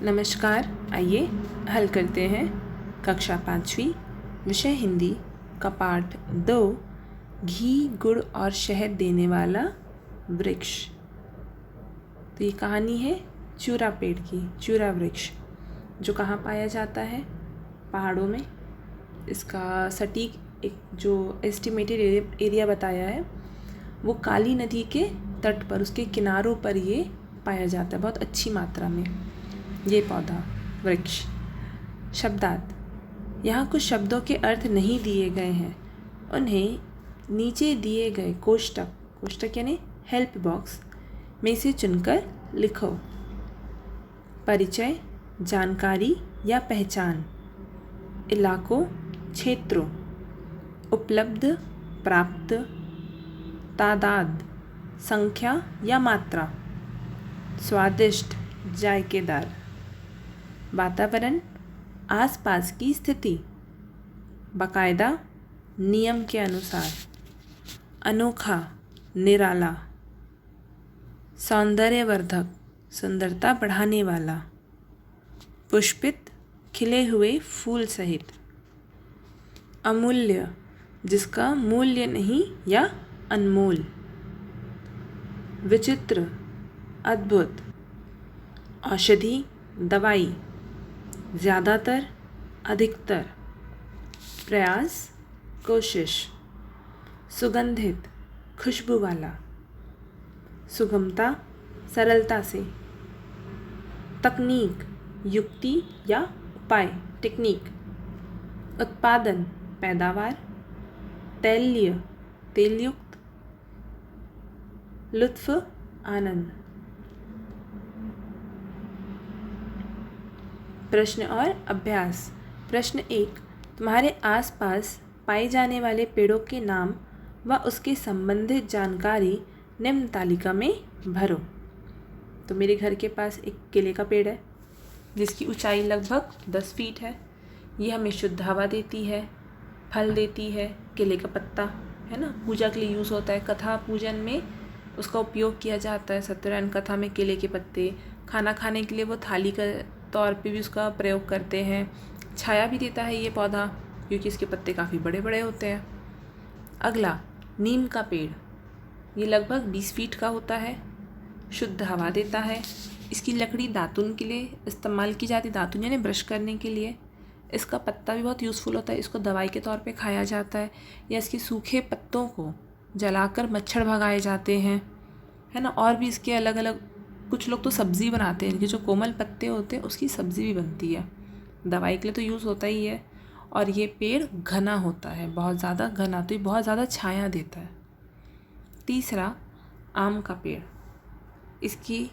नमस्कार। आइए हल करते हैं कक्षा 5वीं विषय हिंदी का पाठ 2 घी गुड़ और शहद देने वाला वृक्ष। तो ये कहानी है चूरा पेड़ की। चूरा वृक्ष जो कहाँ पाया जाता है? पहाड़ों में। इसका सटीक एक जो एस्टिमेटेड एरिया बताया है वो काली नदी के तट पर, उसके किनारों पर ये पाया जाता है बहुत अच्छी मात्रा में। ये पौधा वृक्ष। शब्दार्थ। यहाँ कुछ शब्दों के अर्थ नहीं दिए गए हैं, उन्हें नीचे दिए गए कोष्टक यानी हेल्प बॉक्स में से चुनकर लिखो। परिचय, जानकारी या पहचान, इलाकों, क्षेत्रों, उपलब्ध, प्राप्त, तादाद, संख्या या मात्रा, स्वादिष्ट, जायकेदार, वातावरण, आसपास की स्थिति, बाकायदा, नियम के अनुसार, अनोखा, निराला, सौंदर्यवर्धक, सुंदरता बढ़ाने वाला, पुष्पित, खिले हुए फूल सहित, अमूल्य, जिसका मूल्य नहीं या अनमोल, विचित्र, अद्भुत, औषधि, दवाई, ज़्यादातर, अधिकतर, प्रयास, कोशिश, सुगंधित, खुशबू वाला, सुगमता, सरलता से, तकनीक, युक्ति या उपाय, टेक्निक, उत्पादन, पैदावार, तैलीय, तेलयुक्त, लुत्फ, आनंद। प्रश्न और अभ्यास। प्रश्न 1, तुम्हारे आसपास पाए जाने वाले पेड़ों के नाम व उसके संबंधित जानकारी निम्न तालिका में भरो। तो मेरे घर के पास एक केले का पेड़ है जिसकी ऊंचाई लगभग 10 फीट है। ये हमें शुद्ध हवा देती है, फल देती है। केले का पत्ता है ना, पूजा के लिए यूज़ होता है। कथा पूजन में उसका उपयोग किया जाता है। सत्यनारायण कथा में केले के पत्ते, खाना खाने के लिए वो थाली का तौर पे भी उसका प्रयोग करते हैं। छाया भी देता है ये पौधा क्योंकि इसके पत्ते काफ़ी बड़े बड़े होते हैं। अगला, नीम का पेड़। ये लगभग 20 फीट का होता है, शुद्ध हवा देता है। इसकी लकड़ी दातुन के लिए इस्तेमाल की जाती है, दातुन यानी ब्रश करने के लिए। इसका पत्ता भी बहुत यूज़फुल होता है, इसको दवाई के तौर पे खाया जाता है, या इसके सूखे पत्तों को जलाकर मच्छर भगाए जाते हैं, है ना। और भी इसके अलग अलग, कुछ लोग तो सब्ज़ी बनाते हैं, इनके जो कोमल पत्ते होते हैं उसकी सब्ज़ी भी बनती है। दवाई के लिए तो यूज़ होता ही है। और ये पेड़ घना होता है, बहुत ज़्यादा घना, तो ये बहुत ज़्यादा छाया देता है। तीसरा, आम का पेड़। इसकी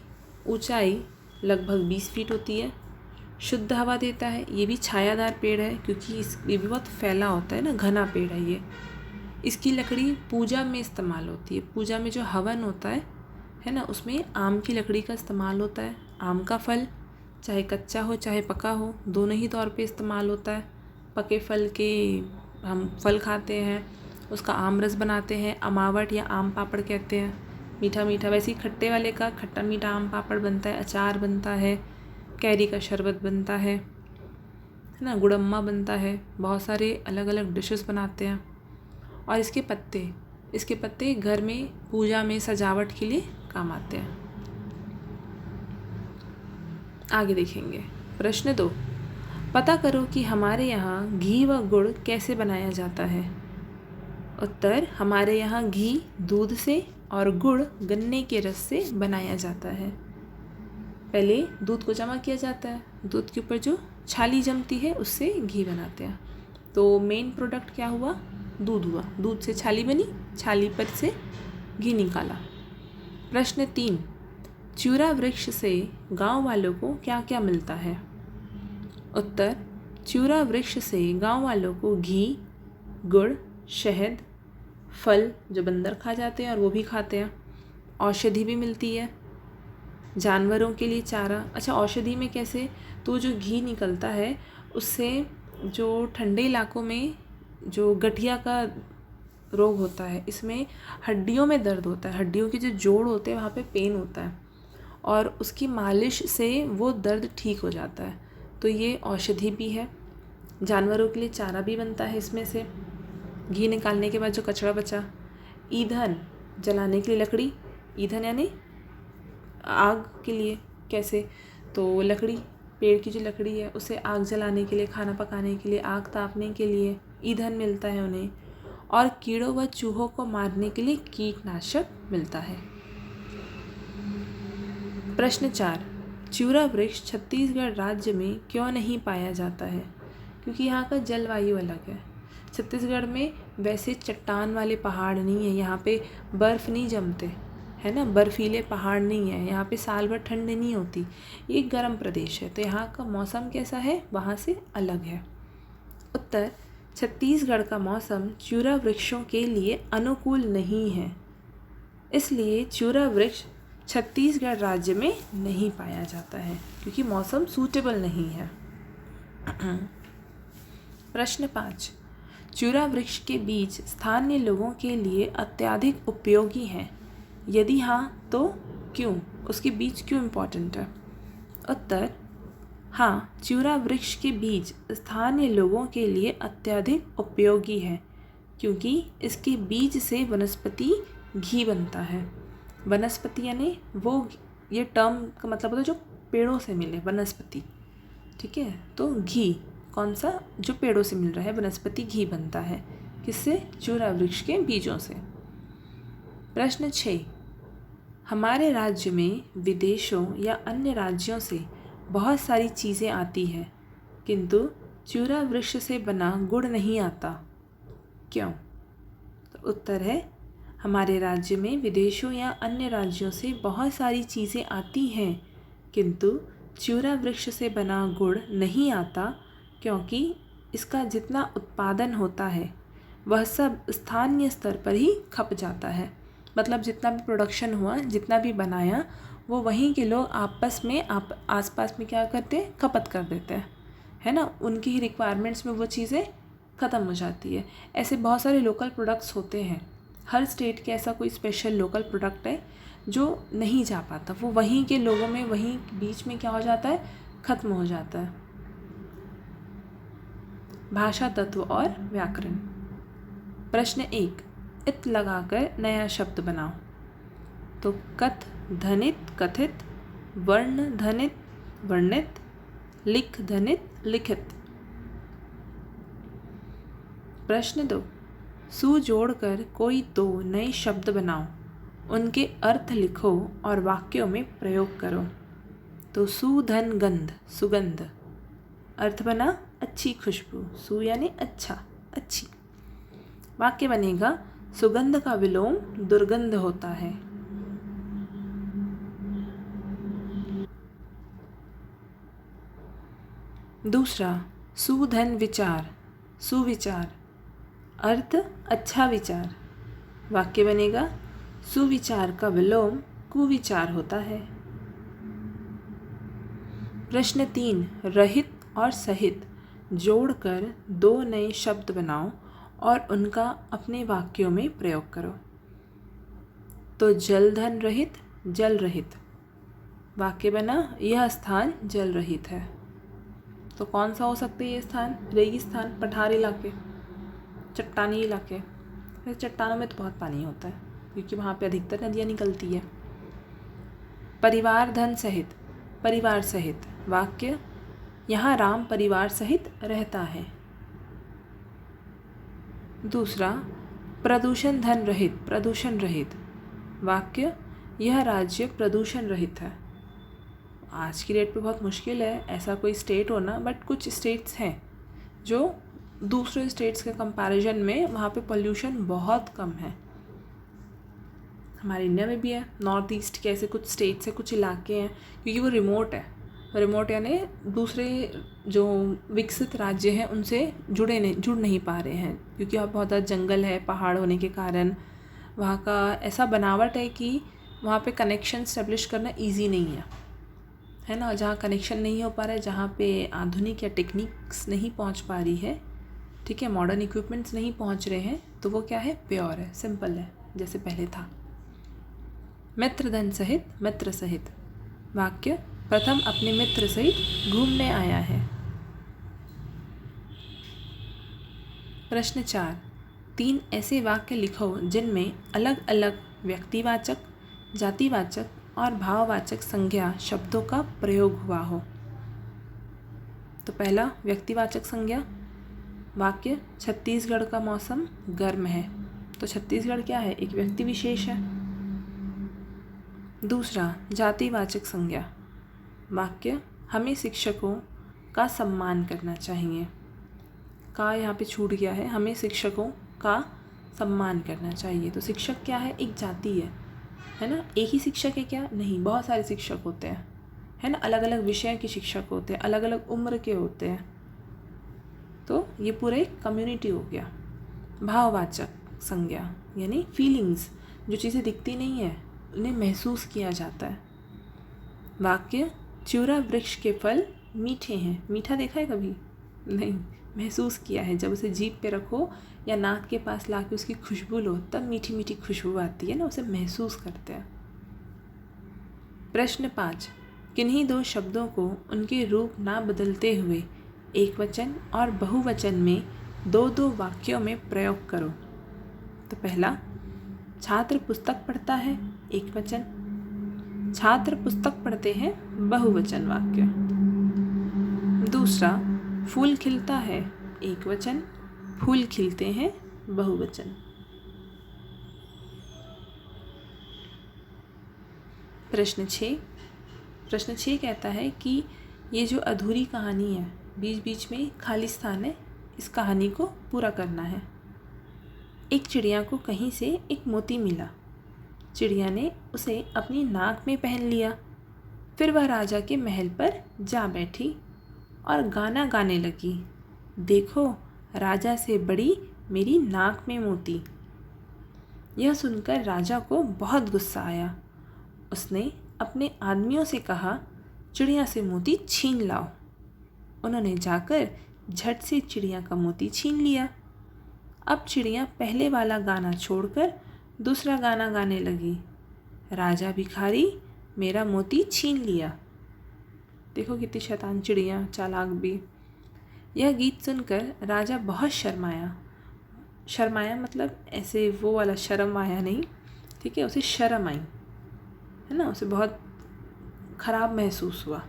ऊंचाई लगभग 20 फीट होती है, शुद्ध हवा देता है। ये भी छायादार पेड़ है क्योंकि ये भी बहुत फैला होता है ना, घना पेड़ है ये। इसकी लकड़ी पूजा में इस्तेमाल होती है। पूजा में जो हवन होता है ना, उसमें आम की लकड़ी का इस्तेमाल होता है। आम का फल चाहे कच्चा हो चाहे पका हो, दोनों ही तौर पे इस्तेमाल होता है। पके फल के हम फल खाते हैं, उसका आम रस बनाते हैं, अमावट या आम पापड़ कहते हैं, मीठा मीठा। वैसे ही खट्टे वाले का खट्टा मीठा आम पापड़ बनता है, अचार बनता है, कैरी का शरबत बनता है ना, गुड़म्मा बनता है। बहुत सारे अलग अलग डिशेस बनाते हैं। और इसके पत्ते घर में पूजा में सजावट के लिए काम आते हैं। आगे देखेंगे। प्रश्न 2, पता करो कि हमारे यहाँ घी व गुड़ कैसे बनाया जाता है। उत्तर, हमारे यहाँ घी दूध से और गुड़ गन्ने के रस से बनाया जाता है। पहले दूध को जमा किया जाता है, दूध के ऊपर जो छाली जमती है उससे घी बनाते हैं। तो मेन प्रोडक्ट क्या हुआ? दूध हुआ। दूध से छाली बनी, छाली पर से घी निकाला। प्रश्न 3, चूरा वृक्ष से गांव वालों को क्या क्या मिलता है। उत्तर, चूरा वृक्ष से गांव वालों को घी, गुड़, शहद, फल जो बंदर खा जाते हैं और वो भी खाते हैं, औषधि भी मिलती है, जानवरों के लिए चारा। अच्छा, औषधि में कैसे? तो जो घी निकलता है उससे जो ठंडे इलाकों में जो गठिया का रोग होता है, इसमें हड्डियों में दर्द होता है, हड्डियों के जो जोड़ होते हैं वहाँ पे पेन होता है, और उसकी मालिश से वो दर्द ठीक हो जाता है। तो ये औषधि भी है। जानवरों के लिए चारा भी बनता है इसमें से। घी निकालने के बाद जो कचरा बचा, ईंधन जलाने के लिए लकड़ी, ईंधन यानी आग के लिए। कैसे? तो लकड़ी, पेड़ की जो लकड़ी है उसे आग जलाने के लिए, खाना पकाने के लिए, आग तापने के लिए ईंधन मिलता है उन्हें। और कीड़ों व चूहों को मारने के लिए कीटनाशक मिलता है। प्रश्न 4, चिउरा वृक्ष छत्तीसगढ़ राज्य में क्यों नहीं पाया जाता है? क्योंकि यहाँ का जलवायु अलग है। छत्तीसगढ़ में वैसे चट्टान वाले पहाड़ नहीं है, यहाँ पे बर्फ़ नहीं जमते, है ना, बर्फीले पहाड़ नहीं है, यहाँ पे साल भर ठंड नहीं होती। ये एक गर्म प्रदेश है, तो यहाँ का मौसम कैसा है, वहाँ से अलग है। उत्तर, छत्तीसगढ़ का मौसम चिउरा वृक्षों के लिए अनुकूल नहीं है, इसलिए चिउरा वृक्ष छत्तीसगढ़ राज्य में नहीं पाया जाता है, क्योंकि मौसम सूटेबल नहीं है। प्रश्न 5, चिउरा वृक्ष के बीज स्थानीय लोगों के लिए अत्यधिक उपयोगी हैं? यदि हाँ तो क्यों? उसके बीज क्यों इम्पोर्टेंट है? उत्तर, हाँ, चिउरा वृक्ष के बीज स्थानीय लोगों के लिए अत्यधिक उपयोगी है, क्योंकि इसके बीज से वनस्पति घी बनता है। वनस्पति यानी वो, ये टर्म का मतलब होता है जो पेड़ों से मिले, वनस्पति, ठीक है। तो घी कौन सा? जो पेड़ों से मिल रहा है, वनस्पति घी बनता है। किससे? चिउरा वृक्ष के बीजों से। प्रश्न 6, हमारे राज्य में विदेशों या अन्य राज्यों से बहुत सारी चीज़ें आती हैं, किंतु चिउरा वृक्ष से बना गुड़ नहीं आता, क्यों? तो उत्तर है, हमारे राज्य में विदेशों या अन्य राज्यों से बहुत सारी चीज़ें आती हैं, किंतु चिउरा वृक्ष से बना गुड़ नहीं आता, क्योंकि इसका जितना उत्पादन होता है वह सब स्थानीय स्तर पर ही खप जाता है। मतलब जितना भी प्रोडक्शन हुआ, जितना भी बनाया, वो वहीं के लोग आपस में आसपास में क्या करते हैं, खपत कर देते हैं, है ना। उनकी ही रिक्वायरमेंट्स में वो चीज़ें ख़त्म हो जाती है। ऐसे बहुत सारे लोकल प्रोडक्ट्स होते हैं, हर स्टेट के ऐसा कोई स्पेशल लोकल प्रोडक्ट है जो नहीं जा पाता, वो वहीं के लोगों में, वहीं बीच में क्या हो जाता है, ख़त्म हो जाता है। भाषा तत्व और व्याकरण। प्रश्न 1, इत लगाकर नया शब्द बनाओ। तो कथ धनित कथित, वर्ण धनित वर्णित, लिख धनित लिखित। प्रश्न 2, सु जोड़कर कोई 2 नए शब्द बनाओ, उनके अर्थ लिखो और वाक्यों में प्रयोग करो। तो सुधन गंध, सुगंध। अर्थ बना अच्छी खुशबू, सु यानी अच्छा, अच्छी। वाक्य बनेगा, सुगंध का विलोम दुर्गंध होता है। दूसरा, सुधन विचार, सुविचार। अर्थ अच्छा विचार। वाक्य बनेगा, सुविचार का विलोम कुविचार होता है। प्रश्न 3, रहित और सहित जोड़कर 2 नए शब्द बनाओ और उनका अपने वाक्यों में प्रयोग करो। तो जलधन रहित, जल रहित। वाक्य बना, यह स्थान जल रहित है। तो कौन सा हो सकता है ये स्थान? रेगिस्तान, पठार इलाके, चट्टानी इलाके। चट्टानों में तो बहुत पानी होता है, क्योंकि वहाँ पे अधिकतर नदियाँ निकलती है। परिवार धन सहित, परिवार सहित। वाक्य, यहाँ राम परिवार सहित रहता है। दूसरा, प्रदूषण धन रहित, प्रदूषण रहित। वाक्य, यह राज्य प्रदूषण रहित है। आज की डेट पे बहुत मुश्किल है ऐसा कोई स्टेट होना, बट कुछ स्टेट्स हैं जो दूसरे स्टेट्स के कंपैरिजन में वहाँ पे पोल्यूशन बहुत कम है। हमारे इंडिया में भी है, नॉर्थ ईस्ट के ऐसे कुछ स्टेट्स हैं, कुछ इलाके हैं, क्योंकि वो रिमोट है। रिमोट यानी दूसरे जो विकसित राज्य हैं उनसे जुड़ नहीं पा रहे हैं, क्योंकि वहाँ बहुत ज़्यादा जंगल है, पहाड़ होने के कारण वहाँ का ऐसा बनावट है कि वहाँ पे कनेक्शन स्टेब्लिश करना इजी नहीं है ना। जहाँ कनेक्शन नहीं हो पा रहा है, जहाँ पे आधुनिक या टेक्निक्स नहीं पहुँच पा रही है, ठीक है, मॉडर्न इक्विपमेंट्स नहीं पहुँच रहे हैं, तो वो क्या है, प्योर है, सिंपल है, जैसे पहले था। मित्र धन सहित, मित्र सहित। वाक्य प्रथम अपने मित्र सहित घूमने आया है। प्रश्न 4, 3 ऐसे वाक्य लिखो जिनमें अलग अलग व्यक्तिवाचक, जातिवाचक और भाववाचक संज्ञा शब्दों का प्रयोग हुआ हो। तो पहला व्यक्तिवाचक संज्ञा, वाक्य छत्तीसगढ़ का मौसम गर्म है। तो छत्तीसगढ़ क्या है? एक व्यक्ति विशेष है। दूसरा जातिवाचक संज्ञा, वाक्य हमें शिक्षकों का सम्मान करना चाहिए। का यहाँ पे छूट गया है, हमें शिक्षकों का सम्मान करना चाहिए। तो शिक्षक क्या है? एक जाति है ना। एक ही शिक्षक है क्या? नहीं, बहुत सारे शिक्षक होते हैं, है ना। अलग अलग विषय के शिक्षक होते हैं, अलग अलग उम्र के होते हैं। तो ये पूरा एक कम्युनिटी हो गया। भाववाचक संज्ञा यानी फीलिंग्स, जो चीज़ें दिखती नहीं है उन्हें महसूस किया जाता है। वाक्य चिउरा वृक्ष के फल मीठे हैं। मीठा देखा है कभी? नहीं, महसूस किया है। जब उसे जीभ पे रखो या नाक के पास लाके उसकी खुशबू लो तब मीठी मीठी खुशबू आती है ना, उसे महसूस करते हैं। प्रश्न 5, किन्हीं 2 शब्दों को उनके रूप ना बदलते हुए एकवचन और बहुवचन में 2-2 वाक्यों में प्रयोग करो। तो पहला, छात्र पुस्तक पढ़ता है, एकवचन। छात्र पुस्तक पढ़ते हैं, बहुवचन वाक्य। दूसरा, फूल खिलता है, एकवचन। फूल खिलते हैं, बहुवचन। प्रश्न 6 कहता है कि ये जो अधूरी कहानी है, बीच बीच में खाली स्थान है, इस कहानी को पूरा करना है। एक चिड़िया को कहीं से एक मोती मिला। चिड़िया ने उसे अपनी नाक में पहन लिया। फिर वह राजा के महल पर जा बैठी और गाना गाने लगी, देखो राजा से बड़ी मेरी नाक में मोती। यह सुनकर राजा को बहुत गुस्सा आया। उसने अपने आदमियों से कहा, चिड़िया से मोती छीन लाओ। उन्होंने जाकर झट से चिड़िया का मोती छीन लिया। अब चिड़िया पहले वाला गाना छोड़कर दूसरा गाना गाने लगी, राजा भिखारी मेरा मोती छीन लिया। देखो कितनी शैतान चिड़िया, चालाक भी। यह गीत सुनकर राजा बहुत शर्माया मतलब ऐसे वो वाला शर्म आया नहीं, ठीक है, उसे शर्म आई, है ना, उसे बहुत खराब महसूस हुआ।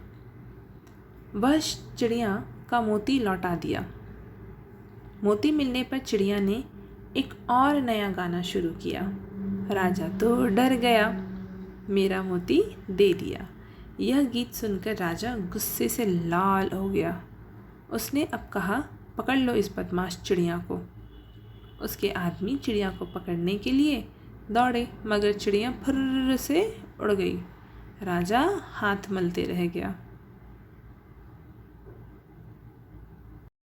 वह चिड़िया का मोती लौटा दिया। मोती मिलने पर चिड़िया ने एक और नया गाना शुरू किया, राजा तो डर गया, मेरा मोती दे दिया। यह गीत सुनकर राजा गुस्से से लाल हो गया। उसने अब कहा, पकड़ लो इस बदमाश चिड़िया को। उसके आदमी चिड़िया को पकड़ने के लिए दौड़े, मगर चिड़िया फुर्र से उड़ गई। राजा हाथ मलते रह गया।